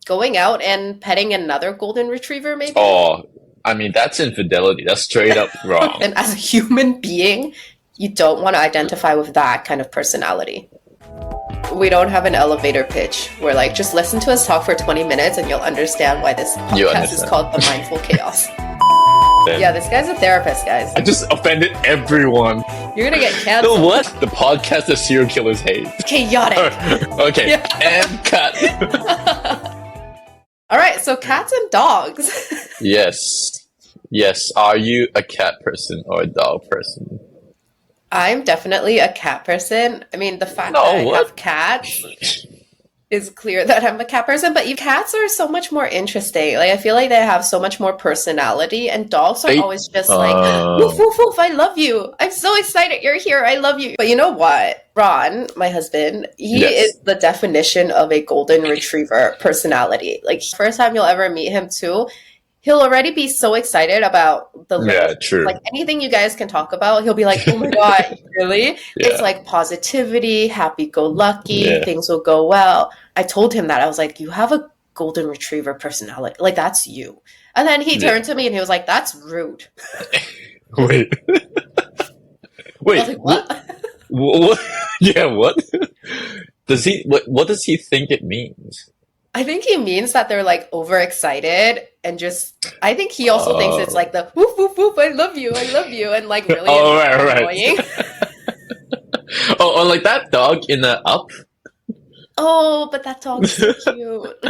Going out and petting another golden retriever, maybe? Oh, I mean, that's infidelity. That's straight up wrong. And as a human being, you don't want to identify with that kind of personality. We don't have an elevator pitch. We're like, just listen to us talk for 20 minutes and you'll understand why this podcast is called The Mindful Chaos. Yeah, this guy's a therapist, guys. I just offended everyone. You're gonna get canceled. What? The podcast that serial killers hate. Chaotic. Okay, Yeah. and cut. All right, so cats and dogs. Yes. Are you a cat person or a dog person? I'm definitely a cat person. I mean, the fact that I have cats is clear that I'm a cat person, but cats are so much more interesting. Like, I feel like they have so much more personality, and dogs are always just like, woof, woof, woof, I love you. I'm so excited you're here. I love you. But you know what? Ron, my husband, he is the definition of a golden retriever personality. Like, first time you'll ever meet him too, he'll already be so excited about the true. Like anything you guys can talk about, he'll be like, oh my God, really? Yeah. It's like positivity, happy-go-lucky, things will go well. I told him that. I was like, you have a golden retriever personality. Like, that's you. And then he turned to me and he was like, that's rude. Wait. Wait. I was like, what? What? Yeah, what? What does he think it means? I think he means that they're like overexcited and just, I think he also thinks it's like the woof, woof, woof, I love you, and like really annoying. Oh, like that dog in the Up. Oh, but that dog's so cute.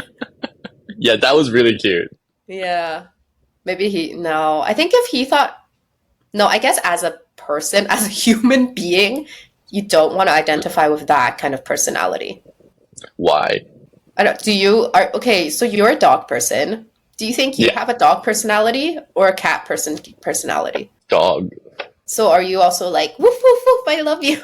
Yeah, that was really cute. Yeah. Maybe I think if he thought, no, I guess as a person, as a human being, you don't want to identify with that kind of personality. Why? Okay, so you're a dog person. Do you think you have a dog personality or a cat personality? Dog. So are you also like, woof, woof, woof, I love you?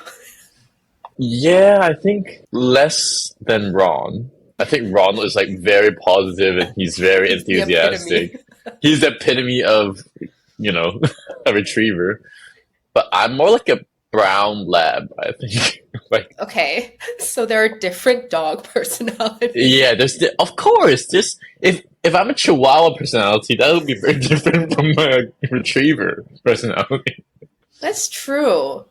Yeah, I think less than Ron. I think Ron is like very positive and he's very enthusiastic. He's the epitome of, a retriever. But I'm more like a brown lab, I think. Like, okay, so there are different dog personalities. Yeah, of course. If I'm a Chihuahua personality, that would be very different from a retriever personality. That's true.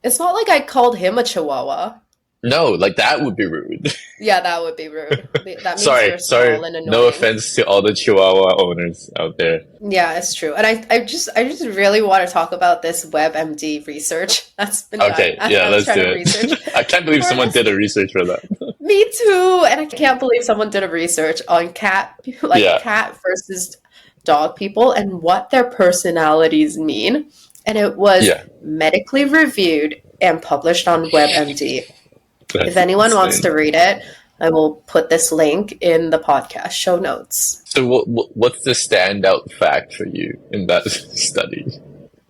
It's not like I called him a Chihuahua. No, like that would be rude. Yeah, that would be rude. That means sorry. you're small and annoying. No offense to all the Chihuahua owners out there. Yeah, it's true. And I just really want to talk about this WebMD research that's been done. Okay, let's do it. I can't believe someone did a research for that. Me too. And I can't believe someone did a research on cat versus dog people and what their personalities mean. And it was medically reviewed and published on WebMD. If anyone wants to read it, I will put this link in the podcast show notes. So what's the standout fact for you in that study?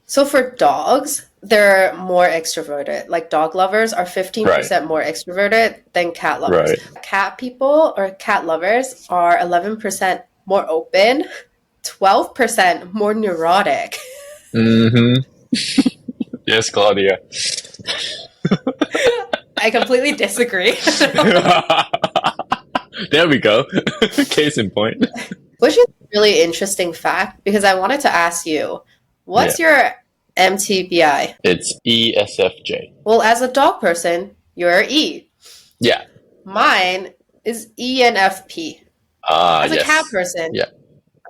So for dogs, they're more extroverted. Like dog lovers are 15% more extroverted than cat lovers. Right. Cat people or cat lovers are 11% more open, 12% more neurotic. Mm-hmm. Yes, Claudia. I completely disagree. There we go. Case in point. Which is a really interesting fact because I wanted to ask you, what's your MTBI? It's ESFJ. Well, as a dog person, you're E. Yeah. Mine is ENFP. As a cat person,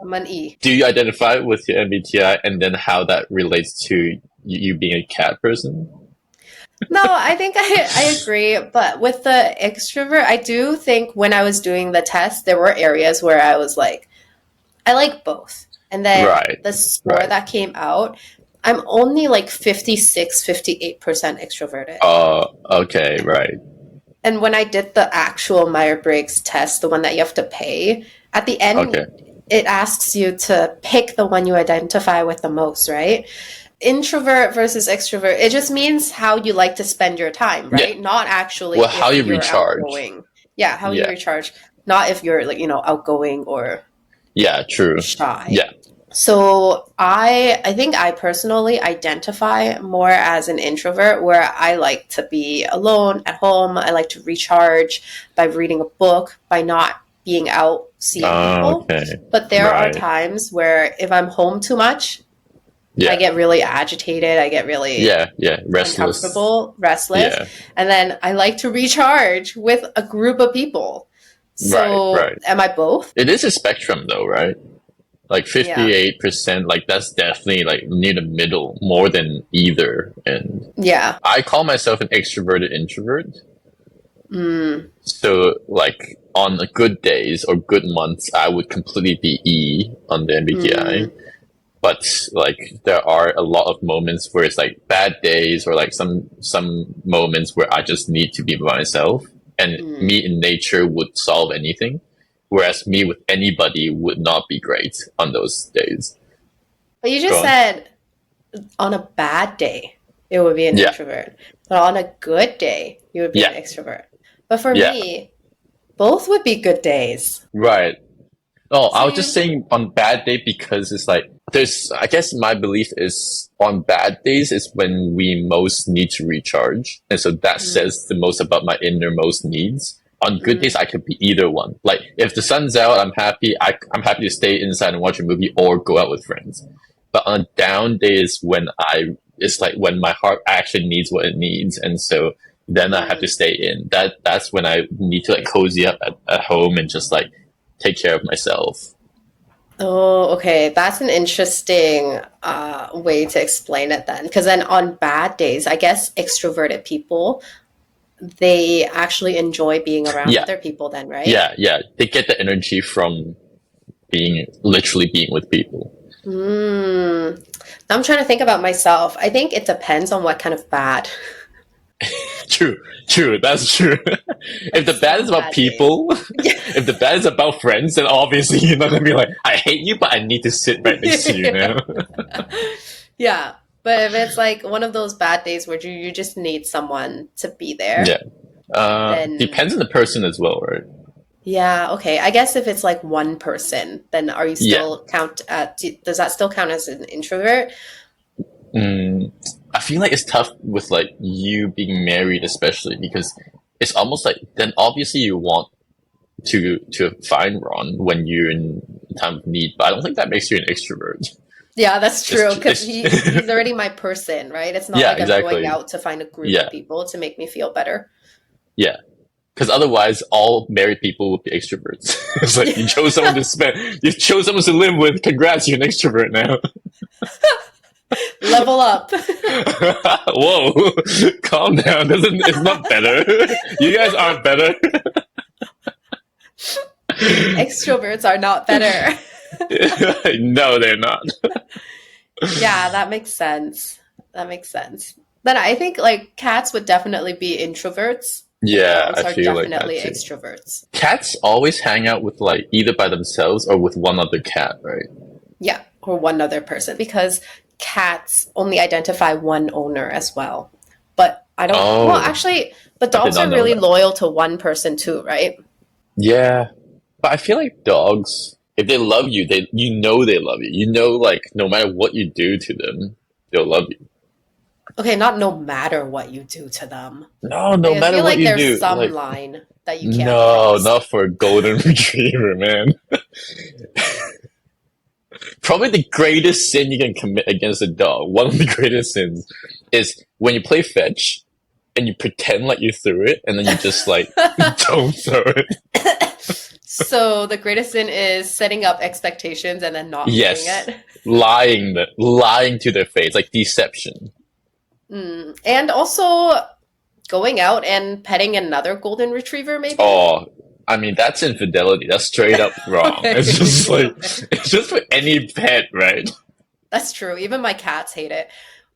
I'm an E. Do you identify with your MBTI and then how that relates to you being a cat person? No, I think I agree. But with the extrovert, I do think when I was doing the test, there were areas where I was like, I like both. And then the score that came out, I'm only like 56, 58% extroverted. Oh, okay, right. And when I did the actual Myers-Briggs test, the one that you have to pay, at the end, it asks you to pick the one you identify with the most, right? Introvert versus extrovert, it just means how you like to spend your time, right? Not actually how you recharge. Outgoing. Yeah, how you recharge. Not if you're like, outgoing or shy. Yeah. So I think I personally identify more as an introvert where I like to be alone at home. I like to recharge by reading a book, by not being out seeing people. Okay. But there are Right. times where if I'm home too much, Yeah. I get really agitated. I get really Yeah. Restless. uncomfortable, restless. Yeah. And then I like to recharge with a group of people. So Right. am I both? It is a spectrum though, right? Like Yeah. 58%, like that's definitely like near the middle, more than either. And Yeah. I call myself an extroverted introvert. Mm, So like on the good days or good months, I would completely be E on the MBTI. mm, But like there are a lot of moments where it's like bad days or like some moments where I just need to be by myself, and mm. me in nature would solve anything, whereas me with anybody would not be great on those days. But you Go just on. said on a bad day, it would be an Yeah. introvert. But on a good day, you would be an Yeah. extrovert. But for Yeah. me, both would be good days. Right. Oh, I So was just you, saying on bad day because it's like there's I guess my belief is on bad days is when we most need to recharge. And so that mm, says the most about my innermost needs. On good days mm, I could be either one. Like if the sun's out, I'm happy. I'm happy to stay inside and watch a movie or go out with friends. But on down days when it's like when my heart actually needs what it needs, and so then I have to mm. stay in. That's when I need to like cozy up at home and just like take care of myself. Oh, okay. That's an interesting way to explain it then. Because then on bad days, I guess extroverted people, they actually enjoy being around Yeah, other people then, right? yeah. They get the energy from being literally being with people. Mm. I'm trying to think about myself. I think it depends on what kind of bad. True, true. That's true. If Like the bad is some about bad days. people, if the bad is about friends, then obviously you're not gonna be like, I hate you, but I need to sit right next to you now. Yeah. But if it's like one of those bad days where you just need someone to be there, Yeah. then Depends on the person as well, right? yeah, okay. I guess if it's like one person, then are you Yeah. still does that still count as an introvert? Mm, I feel like it's tough with like you being married, especially because it's almost like then obviously you want to find Ron when you're in time of need, but I don't think that makes you an extrovert. Yeah, that's true because he's It's already my person, right? It's not yeah, like I'm going exactly. out to find a group of Yeah, people to make me feel better. yeah. Because otherwise, all married people would be extroverts. It's like you chose someone to live with. Congrats, you're an extrovert now. Level up. Whoa, calm down. It's not better. You guys aren't better. Extroverts are not better. No, they're not. Yeah, that makes sense. That makes sense. Then I think like cats would definitely be introverts and Yeah, dogs I are feel like that definitely too. extroverts. Cats always hang out with like either by themselves or with one other cat, right? Yeah, or one other person because cats only identify one owner as well. But I don't, well, Oh, actually, but I did dogs not are know really that. loyal to one person too, right? Yeah, but I feel like dogs, if they love you, they love you. You know, like no matter what you do to them, they'll love you. Okay, not no matter what you do to them. No, no Like, I matter feel what like you there's do, some like line that you can't no, cross. not for a golden retriever, man. Probably the greatest sin you can commit against a dog, one of the greatest sins, is when you play fetch and you pretend like you threw it and then you just like don't throw it. So the greatest sin is setting up expectations and then not meeting Yes. it. Lying to their face, like deception. Mm. And also going out and petting another golden retriever, maybe? Oh, I mean, that's infidelity. That's straight up wrong. Okay, It's just like, okay. it's just for any pet, right? That's true. Even my cats hate it.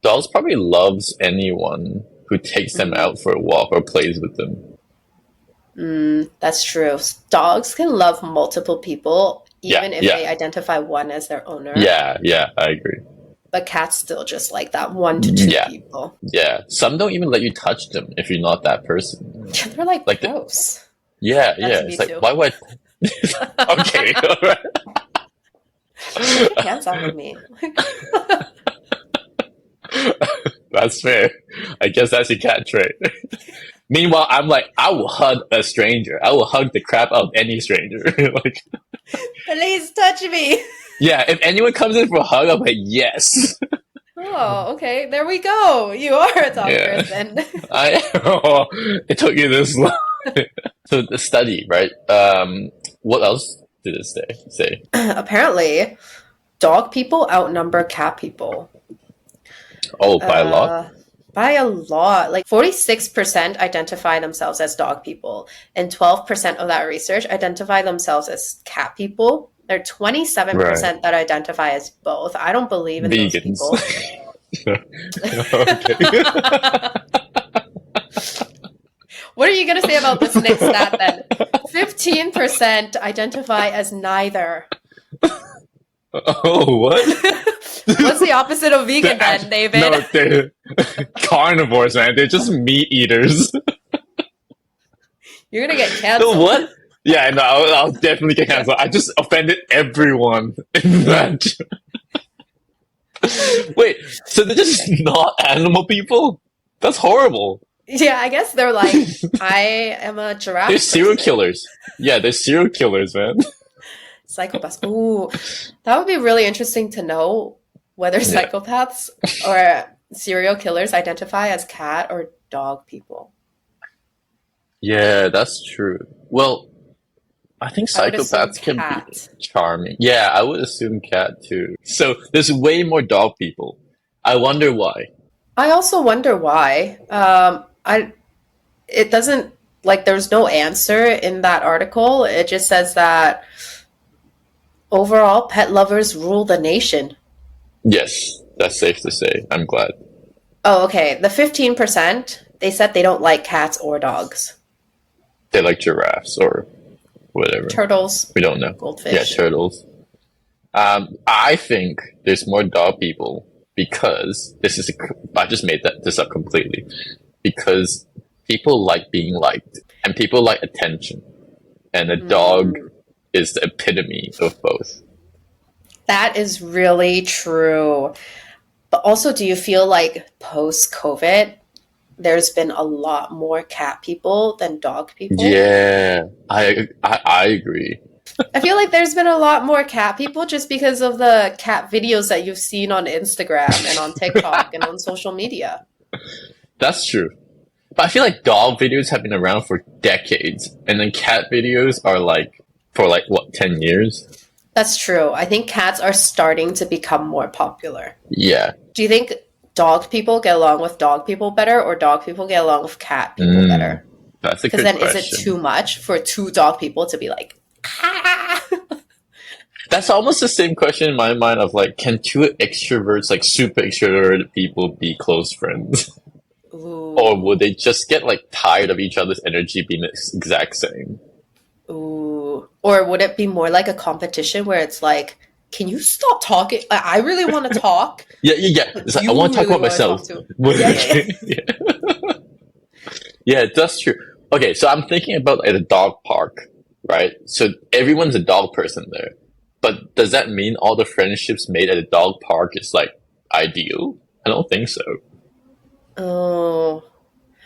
Dogs probably loves anyone who takes them Mm, out for a walk or plays with them. that's true. Dogs can love multiple people, Yeah, even if yeah, they identify one as their owner. yeah, I agree. But cats still just like that one to two Yeah, people. yeah. Some don't even let you touch them if you're not that person. They're like Like, gross. yeah. That's me It's like, too. why would okay, all right. Take your hands off of me. That's fair. I guess that's your cat trait. Meanwhile, I'm like, I will hug a stranger. I will hug the crap out of any stranger. Like, Please touch me. yeah, if anyone comes in for a hug, I'm like, yes. Oh, okay. There we go. You are a dog Yeah. person. Oh, it took you this long. So the study, right? What else did it say? Apparently, dog people outnumber cat people. Oh, by a lot? By a lot. Like 46% identify themselves as dog people, and 12% of that research identify themselves as cat people. There are 27% that identify as both. I don't believe in Vegans. those people. What are you going to say about this next stat then? 15% identify as neither. Oh, what? What's the opposite of vegan then, David? No, they're carnivores, man. They're just meat eaters. You're going to get canceled. What? Yeah, no, I'll definitely get canceled. I just offended everyone in that. Wait, so they're just not animal people? That's horrible. Yeah, I guess they're like, I am a giraffe. They're serial killers. Yeah, they're serial killers, man. Psychopaths. Ooh, that would be really interesting to know whether psychopaths or serial killers identify as cat or dog people. Yeah, that's true. Well, I think psychopaths can be charming. Yeah, I would assume cat too. So there's way more dog people. I wonder why. I also wonder why. It doesn't, like, there's no answer in that article. It just says that overall pet lovers rule the nation. Yes, that's safe to say. I'm glad. Oh, okay. The 15%, they said they don't like cats or dogs. They like giraffes or whatever. Turtles. We don't know. Goldfish. Yeah, turtles. I think there's more dog people because I just made this up completely. Because people like being liked and people like attention. And a dog is the epitome of both. That is really true. But also, do you feel like post-COVID, there's been a lot more cat people than dog people? Yeah, I agree. I feel like there's been a lot more cat people just because of the cat videos that you've seen on Instagram and on TikTok and on social media. That's true. But I feel like dog videos have been around for decades. And then cat videos are for 10 years? That's true. I think cats are starting to become more popular. Yeah. Do you think dog people get along with dog people better or dog people get along with cat people better? That's a good question. Because then is it too much for two dog people to be like, ah? That's almost the same question in my mind of can two extroverts, super extroverted people be close friends? Ooh. Or would they just get tired of each other's energy being the exact same? Ooh. Or would it be more like a competition where it's like, can you stop talking? I really want to talk. Yeah. It's I want to talk about myself. Yeah, that's true. Okay, so I'm thinking about a dog park, right? So everyone's a dog person there. But does that mean all the friendships made at a dog park is ideal? I don't think so. Oh,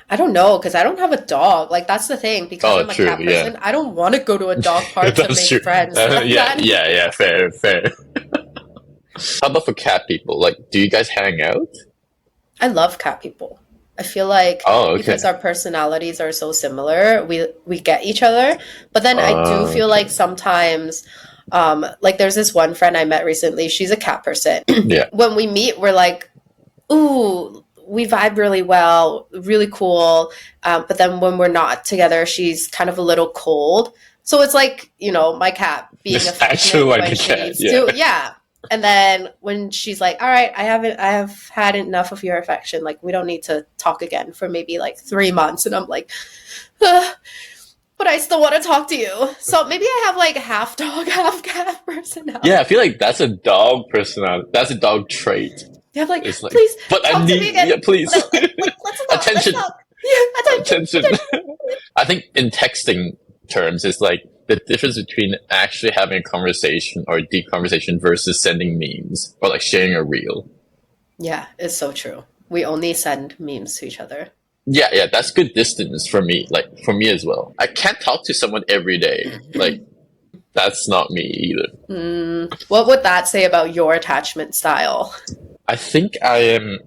I don't know because I don't have a dog. That's the thing. Because I'm a cat person, I don't want to go to a dog park to make friends. Yeah, fair. How about for cat people? Do you guys hang out? I love cat people. I feel like because our personalities are so similar, we get each other. But then I do feel like sometimes, there's this one friend I met recently. She's a cat person. Yeah. When we meet, we're like, ooh, we vibe really well, really cool. But then when we're not together, she's kind of a little cold. So it's my cat being affectionate when she needs to. Yeah. And then when she's like, all right, I have had enough of your affection. We don't need to talk again for maybe 3 months. And I'm like, but I still want to talk to you. So maybe I have half dog, half cat personality. Yeah, I feel like that's a dog personality. That's a dog trait. You have please, but I need, please. Attention. Yeah, attention. I think in texting terms, it's the difference between actually having a conversation or a deep conversation versus sending memes or sharing a reel. Yeah, it's so true. We only send memes to each other. Yeah, that's good distance for me. Like for me as well. I can't talk to someone every day. Like that's not me either. What would that say about your attachment style? I think I am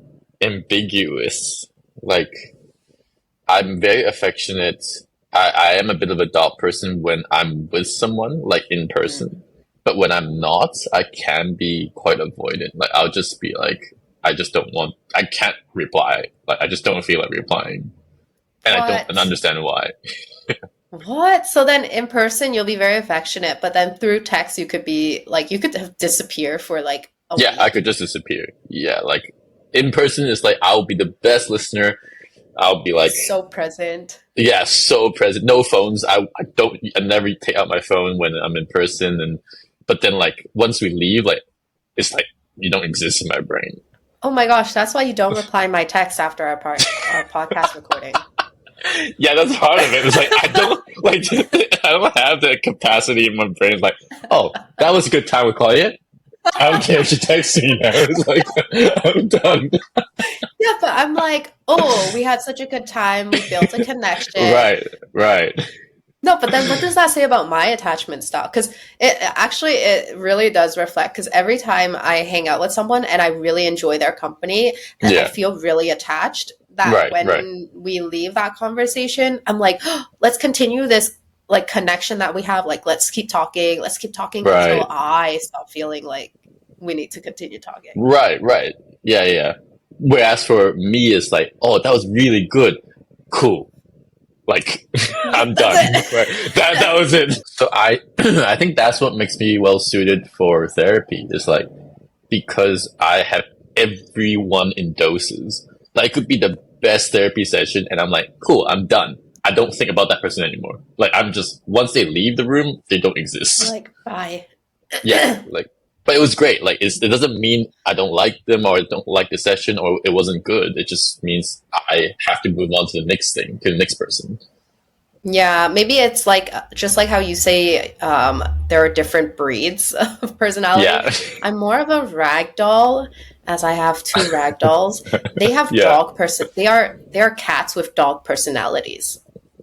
ambiguous. Like I'm very affectionate. I am a bit of a dog person when I'm with someone, like in person. But when I'm not, I can be quite avoidant. Like I'll just be like, I can't reply. Like I just don't feel like replying. And I don't What? understand why. What? So then in person you'll be very affectionate, but then through text you could be like you could disappear for like a Yeah, I week. could just disappear. Yeah, like in person, it's like I'll be the best listener. I'll be like, So present. yeah, so present. No phones. I never take out my phone when I'm in person. But then like once we leave, like it's like you don't exist in my brain. Oh my gosh, that's why you don't reply my text after our podcast recording. Yeah, that's part of it. It's like I don't like I don't have the capacity in my brain. Like, oh, that was a good time with Claudia. I don't care if she texts me now. It's like I'm done. Yeah, but I'm like, oh, we had such a good time. We built a connection. Right, right. No, but then what does that say about my attachment style? Because it really does reflect. Because every time I hang out with someone and I really enjoy their company and I Yeah, feel really attached, that right, right, when we leave that conversation, I'm like, oh, let's continue this like connection that we have. Like, let's keep talking. Let's keep talking until right, I stop feeling like we need to continue talking. right, right. Yeah, yeah. Whereas for me, it's like, oh, that was really good. Cool. Like I'm That's done. Right. it. That was it. So I I think that's what makes me well suited for therapy. It's like because I have everyone in doses. Like it could be the best therapy session and I'm like, cool, I'm done. I don't think about that person anymore. Like I'm just once they leave the room, they don't exist. Like, bye. Yeah, like but it was great. Like it doesn't mean I don't like them or I don't like the session or it wasn't good. It just means I have to move on to the next thing, to the next person. Yeah, maybe it's like just like how you say there are different breeds of personality. Yeah. I'm more of a rag doll, as I have two rag dolls. They have Yeah. dog person. They are cats with dog personalities.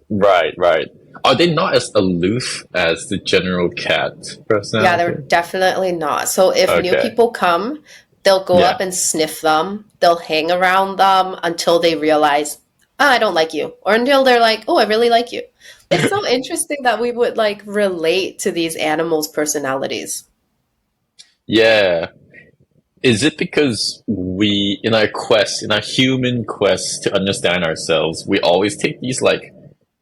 Right, right. Are they not as aloof as the general cat Yeah, they're personality? definitely not. So if new Okay. people come, they'll go Yeah. up and sniff them. They'll hang around them until they realize, "Ah, I don't like you," or until they're like, oh, I really like you. It's so interesting that we would like relate to these animals' personalities. Yeah. Is it because we, in our human quest to understand ourselves, we always take these like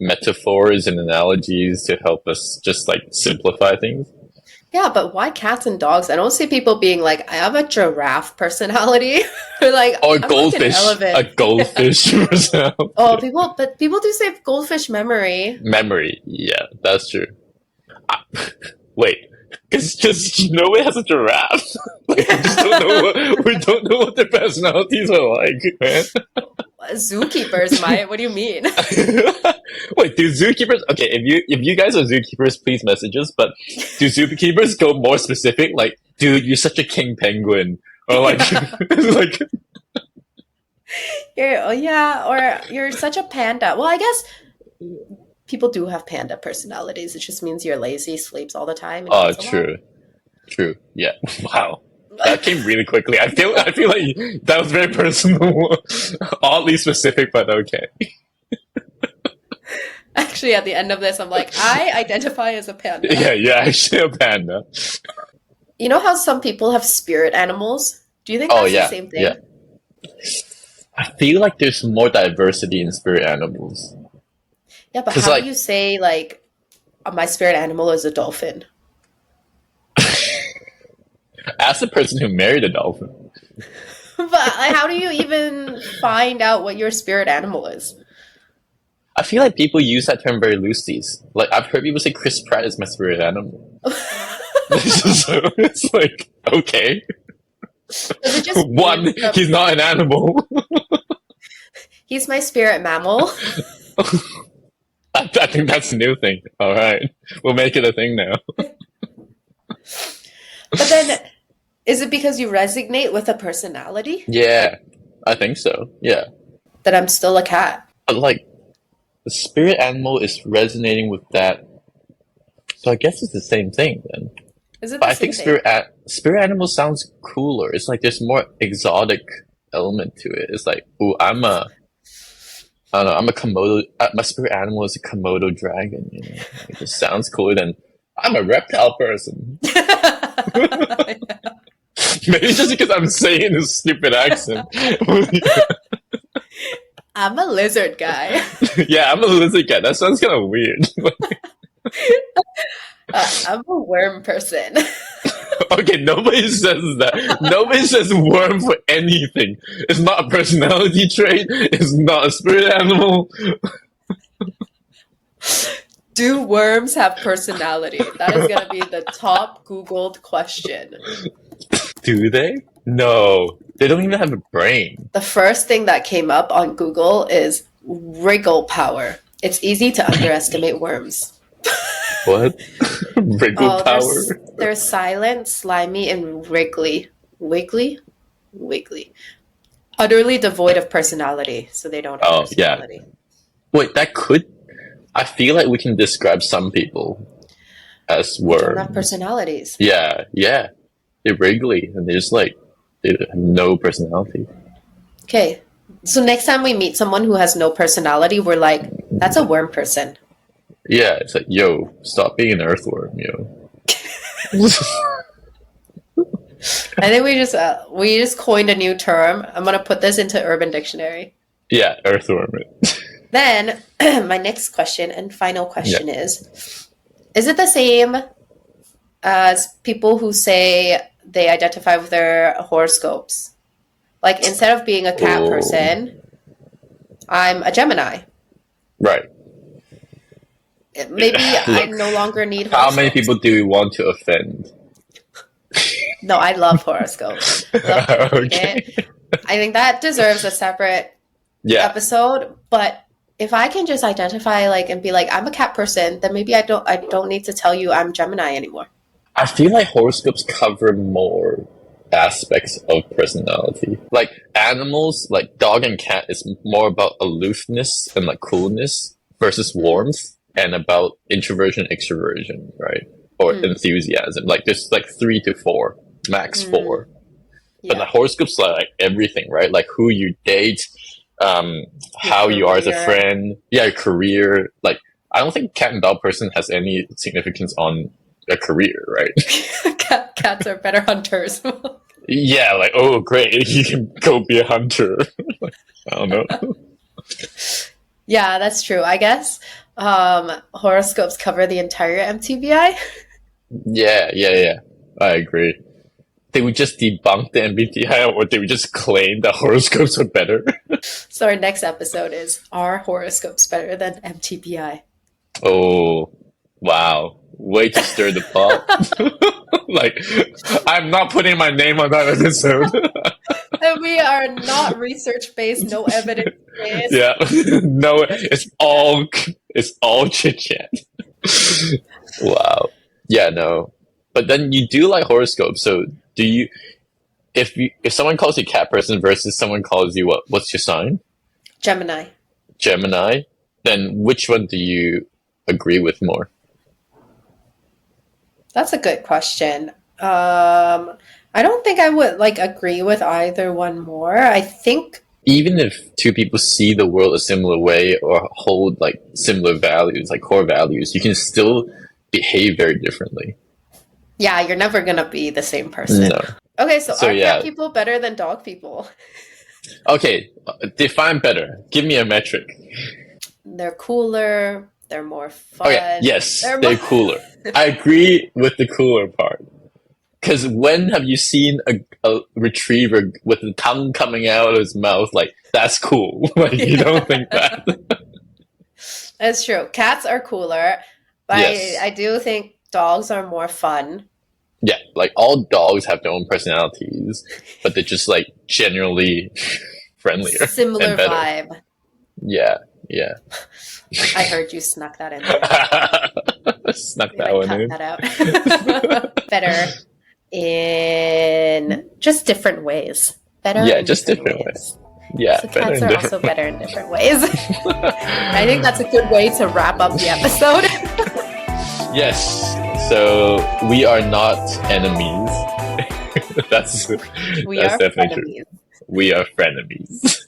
metaphors and analogies to help us just like simplify things? Yeah, but why cats and dogs? I don't see people being like, I have a giraffe personality, or like, Or I'm like an a elephant. goldfish Oh, personality. people do say goldfish memory. Memory. Yeah, that's true. I, wait, because Norway has a giraffe. Like we don't know what their personalities are like, man. Zookeepers might. What do you mean? Wait, do zookeepers? Okay, if you guys are zookeepers, please message us. But do zookeepers go more specific? Like, dude, you're such a king penguin, or like, Yeah. like, Oh, yeah, or you're such a panda. Well, I guess people do have panda personalities. It just means you're lazy, sleeps all the time, and oh, eats a lot. true, true, yeah. Wow, that came really quickly. I feel like that was very personal, oddly specific, but okay. Actually, at the end of this, I'm like, I identify as a panda. Yeah, yeah, actually a panda. You know how some people have spirit animals? Do you think Oh that's the yeah, same yeah. thing? I feel like there's more diversity in spirit animals. Yeah, but Cause how do like you say like my spirit animal is a dolphin? as the person who married a dolphin. But like, how do you even find out what your spirit animal is? I feel like people use that term very loosely. Like I've heard people say Chris Pratt is my spirit animal. So it's like okay, Does it just one, mean that he's not an animal. he's my spirit mammal? I think that's a new thing. All right, we'll make it a thing now. But then, is it because you resonate with a personality Yeah, I think so. Yeah, that I'm still a cat? But like the spirit animal is resonating with that. So I guess it's the same thing then. Is it But the I think same thing? spirit animal sounds cooler. It's like there's more exotic element to it. It's like, ooh, I don't know, I'm a Komodo. My spirit animal is a Komodo dragon. You know, like, it just sounds cooler than I'm a reptile person. Maybe just because I'm saying this stupid accent. I'm a lizard guy. Yeah, I'm a lizard guy. That sounds kind of weird. I'm a worm person. Okay, nobody says that. Nobody says worm for anything. It's not a personality trait. It's not a spirit animal. Do worms have personality? That is going to be the top Googled question. Do they? No. They don't even have a brain. The first thing that came up on Google is wriggle power. It's easy to underestimate worms. What? Wriggle power? They're silent, slimy, and wriggly. Wiggly? Wiggly. Utterly devoid of personality, so they don't have personality. Yeah. Wait, that could... I feel like we can describe some people as worms. They don't have personalities. Yeah. They're wriggly, and they're just like... They have no personality. Okay. So next time we meet someone who has no personality, we're like, that's a worm person. Yeah, it's like, yo, stop being an earthworm, yo. I think we just coined a new term. I'm gonna put this into Urban Dictionary. Yeah, earthworm. Then my next question and final question is it the same as people who say they identify with their horoscopes? Like instead of being a cat person, I'm a Gemini. Right. Maybe look, I no longer need horoscopes. How many people do we want to offend? No, I love horoscopes. Okay. I think that deserves a separate episode. But if I can just identify and be like, I'm a cat person, then maybe I don't need to tell you I'm Gemini anymore. I feel like horoscopes cover more aspects of personality. Like animals, like dog and cat is more about aloofness and like coolness versus warmth. And about introversion, extroversion, right? Or enthusiasm. Like there's like 3 to 4, max 4. Yeah. But the horoscopes are like everything, right? Like who you date, how you are as a friend, your career. Like I don't think cat and dog person has any significance on a career, right? Cats are better hunters. Yeah, like oh great, you can go be a hunter. I don't know. Yeah, that's true. I guess horoscopes cover the entire MTBI. Yeah. I agree. They would just debunk the MBTI, or they would just claim that horoscopes are better. So our next episode is, are horoscopes better than MTBI? Oh, wow. Way to stir the pot. Like, I'm not putting my name on that episode. And we are not research-based, no evidence-based. Yeah. No, it's all chit-chat. Wow. Yeah, no. But then you do like horoscopes, so do you... If someone calls you a cat person versus someone calls you what's your sign? Gemini. Gemini? Then which one do you agree with more? That's a good question. I don't think I would agree with either one more. I think even if two people see the world a similar way or hold like similar values, like core values, you can still behave very differently. Yeah, you're never gonna be the same person. No. Okay, so are cat people better than dog people? Okay, define better. Give me a metric. They're cooler. They're more fun. Okay, yes, they're cooler. I agree with the cooler part. Because when have you seen a retriever with the tongue coming out of his mouth? Like, that's cool. Like, you don't think that. That's true. Cats are cooler. But yes. I do think dogs are more fun. Yeah, like all dogs have their own personalities, but they're just like generally friendlier. Similar vibe. Yeah. I heard you snuck that in there. Snuck that one in. Cut that out. Better in just different ways. Better. Yeah, just different ways. Yeah, So better cats in are also different ways. better in different ways. I think that's a good way to wrap up the episode. Yes. So we are not enemies. that's We that's are definitely true. frenemies. We are frenemies.